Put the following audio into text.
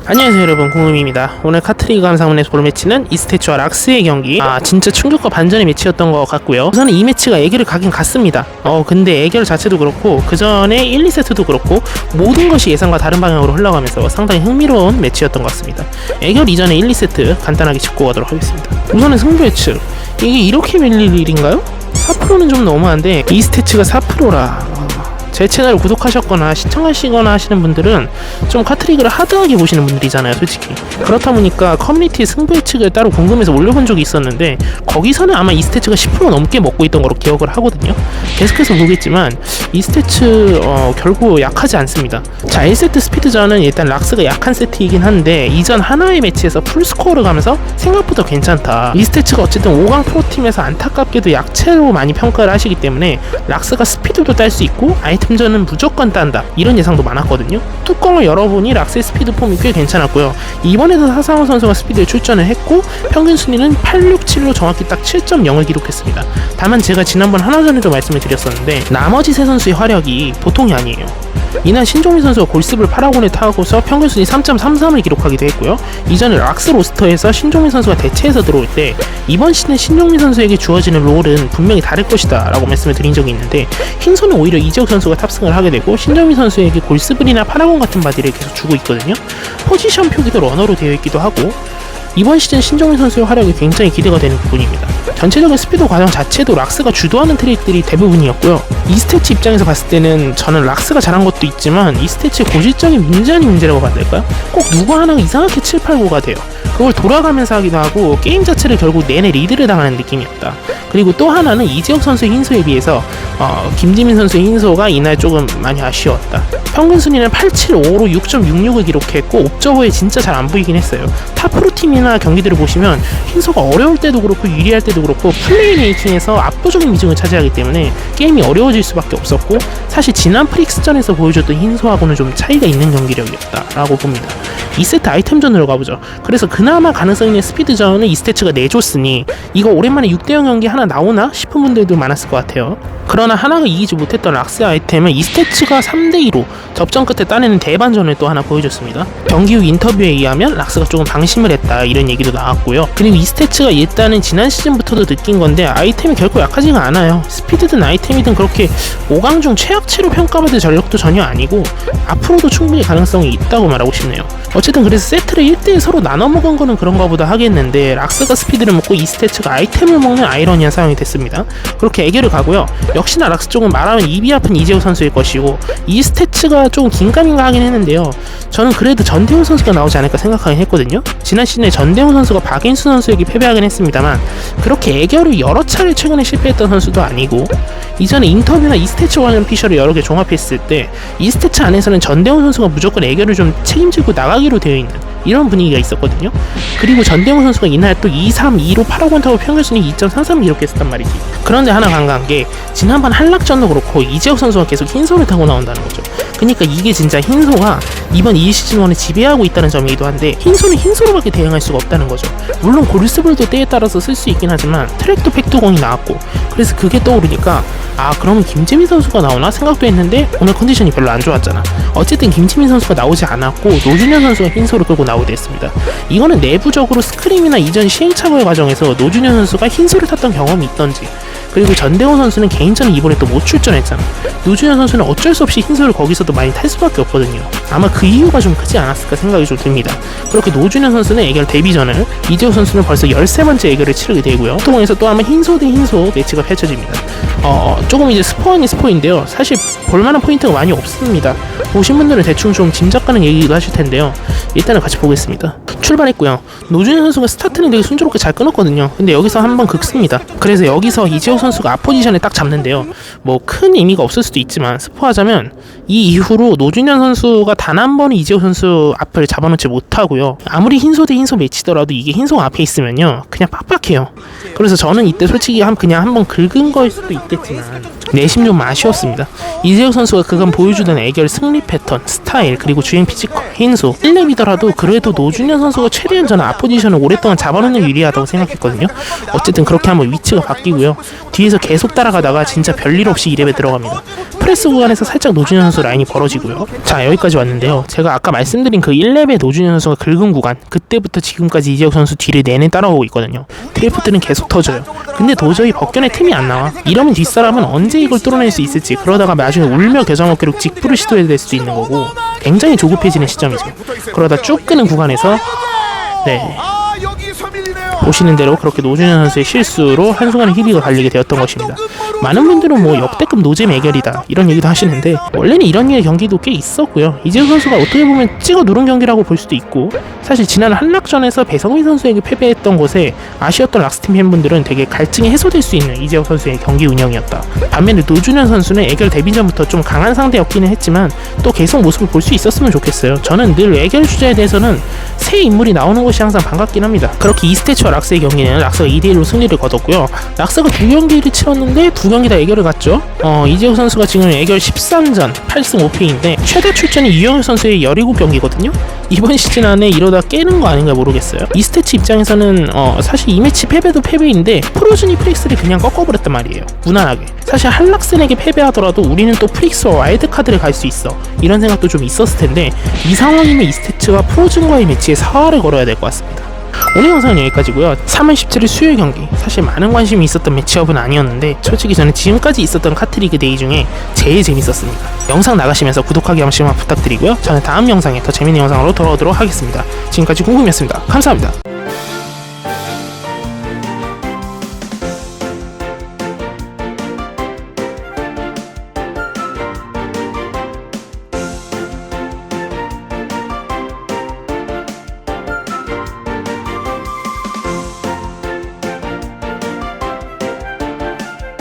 안녕하세요 여러분, 공음입니다. 오늘 카트리그 감상문에서 볼 매치는 이스테츠와 락스의 경기. 진짜 충격과 반전의 매치였던 것 같고요. 우선은 이 매치가 애결을 가긴 갔습니다. 근데 애결 자체도 그렇고 그 전에 1, 2세트도 그렇고 모든 것이 예상과 다른 방향으로 흘러가면서 상당히 흥미로운 매치였던 것 같습니다. 애결 이전에 1, 2세트 간단하게 짚고 가도록 하겠습니다. 우선은 승부 예측, 이게 이렇게 밀릴 일인가요? 4%는 좀 너무한데 이스테츠가 4%라 제 채널을 구독하셨거나 시청하시거나 하시는 분들은 좀 카트리그를 하드하게 보시는 분들이잖아요, 솔직히. 그렇다 보니까 커뮤니티 승부 예측을 따로 궁금해서 올려본 적이 있었는데 거기서는 아마 이스테츠가 10% 넘게 먹고 있던 거로 기억을 하거든요. 계속해서 보겠지만 이스테츠 결국 약하지 않습니다. 자, 1세트 스피드전은 일단 락스가 약한 세트이긴 한데 이전 하나의 매치에서 풀스코어를 가면서 생각보다 괜찮다. 이스테츠가 어쨌든 5강 프로팀에서 안타깝게도 약체로 많이 평가를 하시기 때문에 락스가 스피드도 딸 수 있고 아이템전은 무조건 딴다, 이런 예상도 많았거든요. 뚜껑을 열어보니 락스의 스피드 폼이 꽤 괜찮았고요. 이번에도 사상호 선수가 스피드에 출전을 했고 평균 순위는 867로 정확히 딱 7.0을 기록했습니다. 다만 제가 지난번 하나전에도 말씀을 드렸었는데 나머지 세 선수의 화력이 보통이 아니에요. 이날 신종민 선수가 골습을 8학원에 타고서 평균 순위 3.33을 기록하기도 했고요. 이전에 락스 로스터에서 신종민 선수가 대체해서 들어올 때 이번 시즌 신종민 선수에게 주어지는 롤은 분명히 다를 것이다 라고 말씀을 드린 적이 있는데 흰손은 오히려 이재욱 선수가 탑승을 하게 되고 신종민 선수에게 골스블이나 8학원 같은 바디를 계속 주고 있거든요. 포지션 표기도 러너로 되어 있기도 하고 이번 시즌 신종민 선수의 활약이 굉장히 기대가 되는 부분입니다. 전체적인 스피드 과정 자체도 락스가 주도하는 트랙들이 대부분이었고요. 이스테츠 입장에서 봤을 때는 저는 락스가 잘한 것도 있지만 이스테츠의 고질적인 문제 아닌 문제라고 봐야 될까요? 꼭 누구 하나가 이상하게 7, 8고가 돼요. 그걸 돌아가면서 하기도 하고 게임 자체를 결국 내내 리드를 당하는 느낌이었다. 그리고 또 하나는 이재욱 선수의 흰소에 비해서 김지민 선수의 흰소가 이날 조금 많이 아쉬웠다. 평균 순위는 875로 6.66을 기록했고 옵저버에 진짜 잘 안 보이긴 했어요. 탑 프로팀이나 경기들을 보시면 흰소가 어려울 때도 그렇고 유리할 때도 그렇고 플레이 메이킹에서 압도적인 비중을 차지하기 때문에 게임이 어려워질 수밖에 없었고 사실 지난 프릭스전에서 보여줬던 흰소하고는 좀 차이가 있는 경기력이었다라고 봅니다. 2세트 아이템전으로 가보죠. 그래서 그나마 가능성 있는 스피드전은 이스테츠가 내줬으니 이거 오랜만에 6대0 경기 하나 나오나 싶은 분들도 많았을 것 같아요. 그러나 하나가 이기지 못했던 락스의 아이템은 이스테츠가 3대2로 접전 끝에 따내는 대반전을 또 하나 보여줬습니다. 경기 후 인터뷰에 의하면 락스가 조금 방심을 했다, 이런 얘기도 나왔고요. 그리고 이스테츠가 일단은 지난 시즌부터도 느낀 건데 아이템이 결코 약하지가 않아요. 스피드든 아이템이든 그렇게 5강 중 최악치로 평가받을 전력도 전혀 아니고 앞으로도 충분히 가능성이 있다고 말하고 싶네요. 어쨌든 그래서 세트를 1대1 서로 나눠 먹은 거는 그런가 보다 하겠는데 락스가 스피드를 먹고 이스테츠가 아이템을 먹는 아이러니한 상황이 됐습니다. 그렇게 애결을 가고요. 역시나 락스 쪽은 말하면 입이 아픈 이재욱 선수일 것이고 이스테츠가 조금 긴가민가 하긴 했는데요. 저는 그래도 전대훈 선수가 나오지 않을까 생각하긴 했거든요. 지난 시즌에 전대훈 선수가 박인수 선수에게 패배하긴 했습니다만 그렇게 애결을 여러 차례 최근에 실패했던 선수도 아니고 이전에 인터뷰나 이스테츠 관련 피셜을 여러 개 종합했을 때 이스테츠 안에서는 전대훈 선수가 무조건 애결을 좀 책임지고 나가기로 되어 있는 이런 분위기가 있었거든요. 그리고 전대웅 선수가 이날 또 2-3-2로 8학원 타고 평균 순위 2.33 기록했었단 말이지. 그런데 하나 간과한 게 지난번 한락전도 그렇고 이재욱 선수가 계속 흰소를 타고 나온다는 거죠. 그러니까 이게 진짜 흰소가 이번 이 시즌1을 지배하고 있다는 점이기도 한데 흰소는 흰소로밖에 대응할 수가 없다는 거죠. 물론 골스볼도 때에 따라서 쓸 수 있긴 하지만 트랙도 팩트공이 나왔고 그래서 그게 떠오르니까 그러면 김지민 선수가 나오나 생각도 했는데 오늘 컨디션이 별로 안 좋았잖아. 어쨌든 김지민 선수가 나오지 않았고 노준현 선수가 흰소를 끌고 나오게 됐습니다. 이거는 내부적으로 스크림이나 이전 시행착오의 과정에서 노준현 선수가 흰소를 탔던 경험이 있던지 그리고 전대훈 선수는 개인전에 이번에 또 못 출전했잖아. 노준현 선수는 어쩔 수 없이 흰소를 거기서도 많이 탈 수밖에 없거든요. 아마 그 이유가 좀 크지 않았을까 생각이 좀 듭니다. 그렇게 노준현 선수는 애결 데뷔전을, 이재욱 선수는 벌써 13번째 애결을 치르게 되고요. 통해서 또 아마 흰소 대 흰소 매치가 펼쳐집니다. 조금 이제 스포 아닌 스포인데요. 사실 볼만한 포인트가 많이 없습니다. 보신 분들은 대충 좀 짐작 가는 얘기도 하실 텐데요. 일단은 같이 보겠습니다. 출발했고요. 노준현 선수가 스타트는 되게 순조롭게 잘 끊었거든요. 근데 여기서 한번 긁습니다. 그래서 여기서 이재욱 선수가 앞 포지션에 딱 잡는데요. 뭐 큰 의미가 없을 수도 있지만 스포하자면 이 이후로 노준현 선수가 단 한 번은 이재욱 선수 앞을 잡아놓지 못하고요. 아무리 흰소 대 흰소 매치더라도 이게 흰소가 앞에 있으면요 그냥 빡빡해요. 그래서 저는 이때 솔직히 그냥 한번 긁은 거일 수도 있겠지만 내심 좀 아쉬웠습니다. 이재욱 선수가 그간 보여주던 애결 승리 패턴, 스타일, 그리고 주행 피지컬, 흰소 1렙이더라도 그래도 노준현 선수가 최대한 저는 앞포지션을 오랫동안 잡아놓는 게 유리하다고 생각했거든요. 어쨌든 그렇게 한번 위치가 바뀌고요. 뒤에서 계속 따라가다가 진짜 별일 없이 2렙에 들어갑니다. 프레스 구간에서 살짝 노준현 선수 라인이 벌어지고요. 자, 여기까지 왔는데요. 제가 아까 말씀드린 그 1렙의 노준현 선수가 긁은 구간, 그때부터 지금까지 이재혁 선수 뒤를 내내 따라오고 있거든요. 드리프트는 계속 터져요. 근데 도저히 벗겨낼 틈이 안 나와. 이러면 뒷사람은 언제 이걸 뚫어낼 수 있을지, 그러다가 나중에 울며 겨자 먹기로 직부를 시도해야 될 수도 있는 거고, 굉장히 조급해지는 시점이죠. 그러다 쭉 끄는 구간에서 보시는 대로 그렇게 노준현 선수의 실수로 한순간에 희비가 갈리게 되었던 것입니다. 많은 분들은 뭐 역대급 노잼 애결이다 이런 얘기도 하시는데, 원래는 이런 류의 경기도 꽤 있었고요. 이재혁 선수가 어떻게 보면 찍어 누른 경기라고 볼 수도 있고, 사실 지난 한락전에서 배성민 선수에게 패배했던 것에 아쉬웠던 락스팀 팬분들은 되게 갈증이 해소될 수 있는 이재혁 선수의 경기 운영이었다. 반면에 노준현 선수는 애결 데뷔 전부터 좀 강한 상대였기는 했지만 또 계속 모습을 볼 수 있었으면 좋겠어요. 저는 늘 애결 주자에 대해서는 새 인물이 나오는 것이 항상 반갑긴 합니다. 그렇게 이스테츠와 락스의 경기는 락스가 2대1로 승리를 거뒀고요. 락스가 2경기를 치렀는데 2경기 다 애결을 갔죠. 이재혁 선수가 지금 애결 13전 8승 5패인데 최대 출전이 이영혁 선수의 17경기거든요. 이번 시즌 안에 이러다 깨는 거 아닌가 모르겠어요. 이스테츠 입장에서는 사실 이 매치 패배도 패배인데 프로즈니 프릭스를 그냥 꺾어버렸단 말이에요. 무난하게. 사실 한락슨에게 패배하더라도 우리는 또 프릭스와 와일드카드를 갈 수 있어, 이런 생각도 좀 있었을 텐데, 이 상황이면 이스테츠가 프로즌과의 매치에 사활을 걸어야 될 것 같습니다. 오늘 영상은 여기까지고요. 3월 17일 수요일 경기, 사실 많은 관심이 있었던 매치업은 아니었는데 솔직히 저는 지금까지 있었던 카트리그 데이 중에 제일 재밌었습니다. 영상 나가시면서 구독하기 한 번씩만 부탁드리고요. 저는 다음 영상에 더 재밌는 영상으로 돌아오도록 하겠습니다. 지금까지 궁금이었습니다. 감사합니다.